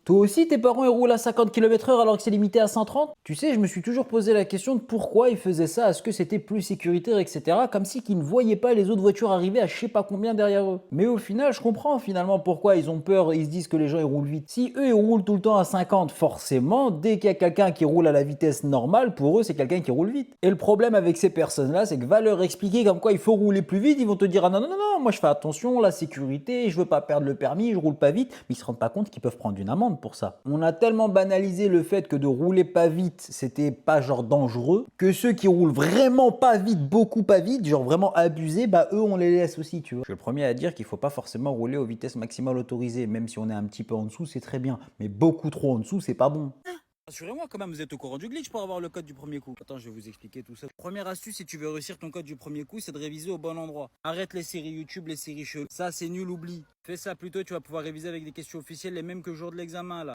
Toi aussi, tes parents ils roulent à 50 km/h alors que c'est limité à 130? Tu sais, je me suis toujours posé la question de pourquoi ils faisaient ça, est-ce que c'était plus sécuritaire, etc. Comme si qu'ils ne voyaient pas les autres voitures arriver à je sais pas combien derrière eux. Mais au final, je comprends finalement pourquoi ils ont peur, ils se disent que les gens ils roulent vite. Si eux ils roulent tout le temps à 50, forcément, dès qu'il y a quelqu'un qui roule à la vitesse normale, pour eux c'est quelqu'un qui roule vite. Et le problème avec ces personnes-là, c'est que va leur expliquer comme quoi il faut rouler plus vite, ils vont te dire ah non non non non, moi je fais attention, la sécurité, je veux pas perdre le permis, je roule pas vite, mais ils se rendent pas compte qu'ils peuvent prendre une amende pour ça. On a tellement banalisé le fait que de rouler pas vite, c'était pas genre dangereux, que ceux qui roulent vraiment pas vite, beaucoup pas vite, genre vraiment abusés, bah eux on les laisse aussi, tu vois. Je suis le premier à dire qu'il faut pas forcément rouler aux vitesses maximales autorisées, même si on est un petit peu en dessous, c'est très bien, mais beaucoup trop en dessous, c'est pas bon. Rassurez-moi quand même, vous êtes au courant du glitch pour avoir le code du premier coup. Attends, je vais vous expliquer tout ça. Première astuce, si tu veux réussir ton code du premier coup, c'est de réviser au bon endroit. Arrête les séries YouTube, les séries cheloues. Ça, c'est nul, oublie. Fais ça plutôt, tu vas pouvoir réviser avec des questions officielles les mêmes que le jour de l'examen là.